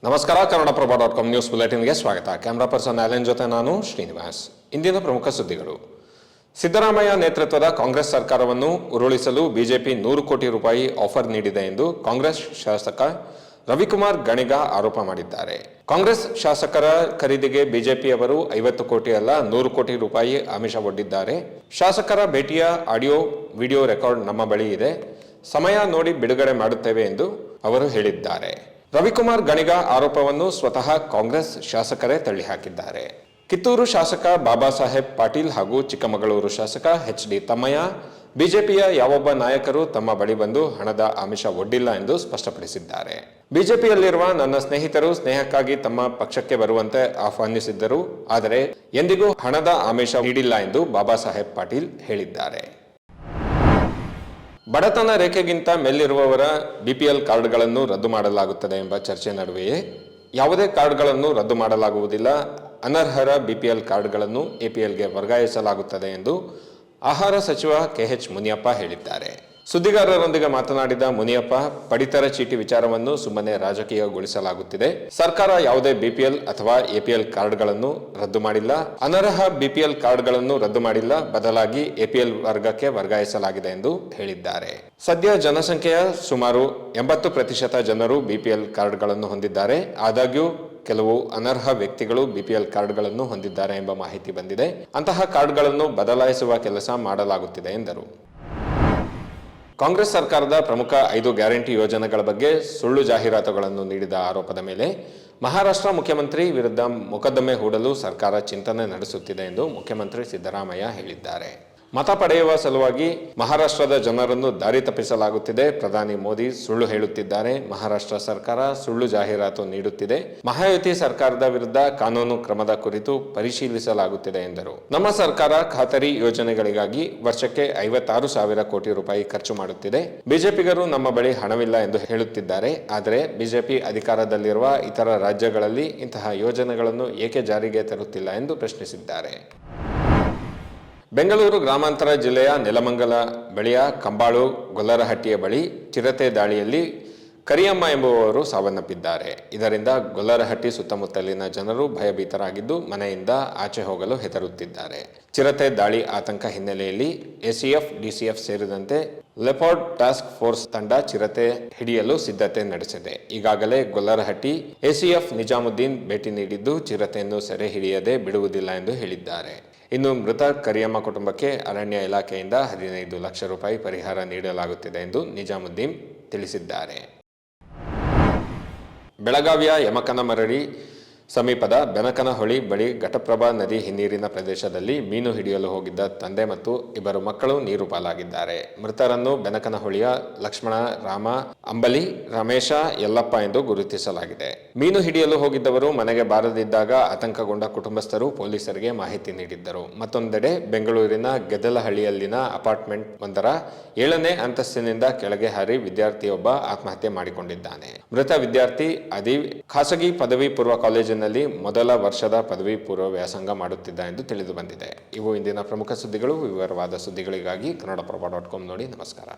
ನಮಸ್ಕಾರ. ಕನ್ನಡಪ್ರಭ.com ನ್ಯೂಸ್ ಬುಲೆಟಿನ್ಗೆ ಸ್ವಾಗತ. Camera person Allen ಜೊತೆ ನಾನು ಶ್ರೀನಿವಾಸ್. ಇಂದಿನ ಪ್ರಮುಖ ಸುದ್ದಿಗಳು. ಸಿದ್ದರಾಮಯ್ಯ ನೇತೃತ್ವದ ಕಾಂಗ್ರೆಸ್ ಸರ್ಕಾರವನ್ನು ಉರುಳಿಸಲು ಬಿಜೆಪಿ 100 ಕೋಟಿ ರೂಪಾಯಿ ಆಫರ್ ನೀಡಿದೆ ಎಂದು ಕಾಂಗ್ರೆಸ್ ಶಾಸಕ ರವಿಕುಮಾರ್ ಗಣಿಗ ಆರೋಪ ಮಾಡಿದ್ದಾರೆ. ಕಾಂಗ್ರೆಸ್ ಶಾಸಕರ ಖರೀದಿಗೆ ಬಿಜೆಪಿಯವರು 50 ಕೋಟಿ ಅಲ್ಲ 100 ಕೋಟಿ ರೂಪಾಯಿ ಆಮಿಷ ಒಡ್ಡಿದ್ದಾರೆ. ಶಾಸಕರ ಭೇಟಿಯ ಆಡಿಯೋ ವಿಡಿಯೋ ರೆಕಾರ್ಡ್ ನಮ್ಮ ಬಳಿ ಇದೆ, ಸಮಯ ನೋಡಿ ಬಿಡುಗಡೆ ಮಾಡುತ್ತೇವೆ ಎಂದು ಅವರು ಹೇಳಿದ್ದಾರೆ. ರವಿಕುಮಾರ್ ಗಣಿಗ ಆರೋಪವನ್ನು ಸ್ವತಃ ಕಾಂಗ್ರೆಸ್ ಶಾಸಕರೇ ತಳ್ಳಿಹಾಕಿದ್ದಾರೆ. ಕಿತ್ತೂರು ಶಾಸಕ ಬಾಬಾ ಸಾಹೇಬ್ ಪಾಟೀಲ್ ಹಾಗೂ ಚಿಕ್ಕಮಗಳೂರು ಶಾಸಕ HD ತಮ್ಮಯ್ಯ ಬಿಜೆಪಿಯ ಯಾವೊಬ್ಬ ನಾಯಕರು ತಮ್ಮ ಬಳಿ ಬಂದು ಹಣದ ಆಮಿಷ ಒಡ್ಡಿಲ್ಲ ಎಂದು ಸ್ಪಷ್ಟಪಡಿಸಿದ್ದಾರೆ. ಬಿಜೆಪಿಯಲ್ಲಿರುವ ನನ್ನ ಸ್ನೇಹಿತರು ಸ್ನೇಹಕ್ಕಾಗಿ ತಮ್ಮ ಪಕ್ಷಕ್ಕೆ ಬರುವಂತೆ ಆಹ್ವಾನಿಸಿದ್ದರು, ಆದರೆ ಎಂದಿಗೂ ಹಣದ ಆಮಿಷ ನೀಡಿಲ್ಲ ಎಂದು ಬಾಬಾ ಸಾಹೇಬ್ ಪಾಟೀಲ್ ಹೇಳಿದ್ದಾರೆ. ಬಡತನ ರೇಖೆಗಿಂತ ಮೇಲಿರುವವರ BPL ಕಾರ್ಡ್ಗಳನ್ನು ರದ್ದು ಮಾಡಲಾಗುತ್ತದೆ ಎಂಬ ಚರ್ಚೆ ನಡುವೆಯೇ ಯಾವುದೇ ಕಾರ್ಡ್ಗಳನ್ನು ರದ್ದು ಮಾಡಲಾಗುವುದಿಲ್ಲ, ಅನರ್ಹರ BPL ಕಾರ್ಡ್ಗಳನ್ನು APLಗೆ ವರ್ಗಾಯಿಸಲಾಗುತ್ತದೆ ಎಂದು ಆಹಾರ ಸಚಿವ KH ಮುನಿಯಪ್ಪ ಹೇಳಿದ್ದಾರೆ. ಸುದ್ದಿಗಾರರೊಂದಿಗೆ ಮಾತನಾಡಿದ ಮುನಿಯಪ್ಪ, ಪಡಿತರ ಚೀಟಿ ವಿಚಾರವನ್ನು ಸುಮ್ಮನೆ ರಾಜಕೀಯಗೊಳಿಸಲಾಗುತ್ತಿದೆ. ಸರ್ಕಾರ ಯಾವುದೇ BPL ಅಥವಾ APL ಕಾರ್ಡ್ಗಳನ್ನು ರದ್ದು ಮಾಡಿಲ್ಲ, ಅನರ್ಹ BPL ಕಾರ್ಡ್ಗಳನ್ನು ರದ್ದು ಮಾಡಿಲ್ಲ, ಬದಲಾಗಿ APL ವರ್ಗಕ್ಕೆ ವರ್ಗಾಯಿಸಲಾಗಿದೆ ಎಂದು ಹೇಳಿದ್ದಾರೆ. ಸದ್ಯ ಜನಸಂಖ್ಯೆಯ ಸುಮಾರು 80% ಜನರು BPL ಕಾರ್ಡ್ಗಳನ್ನು ಹೊಂದಿದ್ದಾರೆ. ಆದಾಗ್ಯೂ ಕೆಲವು ಅನರ್ಹ ವ್ಯಕ್ತಿಗಳು BPL ಕಾರ್ಡ್ಗಳನ್ನು ಹೊಂದಿದ್ದಾರೆ ಎಂಬ ಮಾಹಿತಿ ಬಂದಿದೆ. ಅಂತಹ ಕಾರ್ಡ್ಗಳನ್ನು ಬದಲಾಯಿಸುವ ಕೆಲಸ ಮಾಡಲಾಗುತ್ತಿದೆ ಎಂದರು. ಕಾಂಗ್ರೆಸ್ ಸರ್ಕಾರದ ಪ್ರಮುಖ 5 ಗ್ಯಾರಂಟಿ ಯೋಜನೆಗಳ ಬಗ್ಗೆ ಸುಳ್ಳು ಜಾಹೀರಾತುಗಳನ್ನು ನೀಡಿದ ಆರೋಪದ ಮೇಲೆ ಮಹಾರಾಷ್ಟ್ರ ಮುಖ್ಯಮಂತ್ರಿ ವಿರುದ್ಧ ಮೊಕದ್ದಮೆ ಹೂಡಲು ಸರ್ಕಾರ ಚಿಂತನೆ ನಡೆಸುತ್ತಿದೆ ಎಂದು ಮುಖ್ಯಮಂತ್ರಿ ಸಿದ್ದರಾಮಯ್ಯ ಹೇಳಿದ್ದಾರೆ. ಮತ ಪಡೆಯುವ ಸಲುವಾಗಿ ಮಹಾರಾಷ್ಟ್ರದ ಜನರನ್ನು ದಾರಿ ತಪ್ಪಿಸಲಾಗುತ್ತಿದೆ. ಪ್ರಧಾನಿ ಮೋದಿ ಸುಳ್ಳು ಹೇಳುತ್ತಿದ್ದಾರೆ. ಮಹಾರಾಷ್ಟ್ರ ಸರ್ಕಾರ ಸುಳ್ಳು ಜಾಹೀರಾತು ನೀಡುತ್ತಿದೆ. ಮಹಾಯುತಿ ಸರ್ಕಾರದ ವಿರುದ್ಧ ಕಾನೂನು ಕ್ರಮದ ಕುರಿತು ಪರಿಶೀಲಿಸಲಾಗುತ್ತಿದೆ ಎಂದರು. ನಮ್ಮ ಸರ್ಕಾರ ಖಾತರಿ ಯೋಜನೆಗಳಿಗಾಗಿ ವರ್ಷಕ್ಕೆ 56,000 ಕೋಟಿ ರೂಪಾಯಿ ಖರ್ಚು ಮಾಡುತ್ತಿದೆ. ಬಿಜೆಪಿಗರು ನಮ್ಮ ಬಳಿ ಹಣವಿಲ್ಲ ಎಂದು ಹೇಳುತ್ತಿದ್ದಾರೆ. ಆದರೆ ಬಿಜೆಪಿ ಅಧಿಕಾರದಲ್ಲಿರುವ ಇತರ ರಾಜ್ಯಗಳಲ್ಲಿ ಇಂತಹ ಯೋಜನೆಗಳನ್ನು ಏಕೆ ಜಾರಿಗೆ ತರುತ್ತಿಲ್ಲ ಎಂದು ಪ್ರಶ್ನಿಸಿದ್ದಾರೆ. ಬೆಂಗಳೂರು ಗ್ರಾಮಾಂತರ ಜಿಲ್ಲೆಯ ನೆಲಮಂಗಲ ಬಳಿಯ ಕಂಬಾಳು ಗೊಲ್ಲರಹಟ್ಟಿಯ ಬಳಿ ಚಿರತೆ ದಾಳಿಯಲ್ಲಿ ಕರಿಯಮ್ಮ ಎಂಬುವವರು ಸಾವನ್ನಪ್ಪಿದ್ದಾರೆ. ಇದರಿಂದ ಗೊಲ್ಲರಹಟ್ಟಿ ಸುತ್ತಮುತ್ತಲಿನ ಜನರು ಭಯಭೀತರಾಗಿದ್ದು ಮನೆಯಿಂದ ಆಚೆ ಹೋಗಲು ಹೆದರುತ್ತಿದ್ದಾರೆ. ಚಿರತೆ ದಾಳಿ ಆತಂಕ ಹಿನ್ನೆಲೆಯಲ್ಲಿ ACF, DCF ಸೇರಿದಂತೆ ಲೆಪರ್ಡ್ ಟಾಸ್ಕ್ ಫೋರ್ಸ್ ತಂಡ ಚಿರತೆ ಹಿಡಿಯಲು ಸಿದ್ಧತೆ ನಡೆಸಿದೆ. ಈಗಾಗಲೇ ಗೊಲ್ಲರಹಟ್ಟಿ ACF ನಿಜಾಮುದ್ದೀನ್ ಭೇಟಿ ನೀಡಿದ್ದು ಚಿರತೆಯನ್ನು ಸೆರೆ ಹಿಡಿಯದೆ ಬಿಡುವುದಿಲ್ಲ ಎಂದು ಹೇಳಿದ್ದಾರೆ. ಇನ್ನು ಮೃತ ಕರಿಯಮ್ಮ ಕುಟುಂಬಕ್ಕೆ ಅರಣ್ಯ ಇಲಾಖೆಯಿಂದ 15 ಲಕ್ಷ ರೂಪಾಯಿ ಪರಿಹಾರ ನೀಡಲಾಗುತ್ತಿದೆ ಎಂದು ನಿಜಾಮುದ್ದೀನ್ ತಿಳಿಸಿದ್ದಾರೆ. ಬೆಳಗಾವಿಯ ಯಮಕನಮರಡಿ ಸಮೀಪದ ಬೆನಕನಹೊಳಿ ಬಳಿ ಘಟಪ್ರಭಾ ನದಿ ಹಿನ್ನೀರಿನ ಪ್ರದೇಶದಲ್ಲಿ ಮೀನು ಹಿಡಿಯಲು ಹೋಗಿದ್ದ ತಂದೆ ಮತ್ತು 2 ಮಕ್ಕಳು ನೀರು ಪಾಲಾಗಿದ್ದಾರೆ. ಮೃತರನ್ನು ಬೆನಕನಹೊಳಿಯ ಲಕ್ಷ್ಮಣ, ರಾಮ, ಅಂಬಲಿ, ರಮೇಶ, ಯಲ್ಲಪ್ಪ ಎಂದು ಗುರುತಿಸಲಾಗಿದೆ. ಮೀನು ಹಿಡಿಯಲು ಹೋಗಿದ್ದವರು ಮನೆಗೆ ಬಾರದಿದ್ದಾಗ ಆತಂಕಗೊಂಡ ಕುಟುಂಬಸ್ಥರು ಪೊಲೀಸರಿಗೆ ಮಾಹಿತಿ ನೀಡಿದ್ದರು. ಮತ್ತೊಂದೆಡೆ ಬೆಂಗಳೂರಿನ ಗೆದ್ದಲಹಳ್ಳಿಯಲ್ಲಿನ ಅಪಾರ್ಟ್ಮೆಂಟ್ ಒಂದರ 7ನೇ ಅಂತಸ್ತಿನಿಂದ ಕೆಳಗೆ ಹಾರಿ ವಿದ್ಯಾರ್ಥಿಯೊಬ್ಬ ಆತ್ಮಹತ್ಯೆ ಮಾಡಿಕೊಂಡಿದ್ದಾನೆ. ಮೃತ ವಿದ್ಯಾರ್ಥಿ ಅದೀವ್ ಖಾಸಗಿ ಪದವಿ ಪೂರ್ವ ಕಾಲೇಜಿನಲ್ಲಿ ಮೊದಲ ವರ್ಷದ ಪದವಿ ಪೂರ್ವ ವ್ಯಾಸಂಗ ಮಾಡುತ್ತಿದ್ದ ಎಂದು ತಿಳಿದು ಬಂದಿದೆ. ಇವು ಇಂದಿನ ಪ್ರಮುಖ ಸುದ್ದಿಗಳು. ವಿವರವಾದ ಸುದ್ದಿಗಳಿಗಾಗಿ ಕನ್ನಡಪ್ರಭ.com ನೋಡಿ. ನಮಸ್ಕಾರ.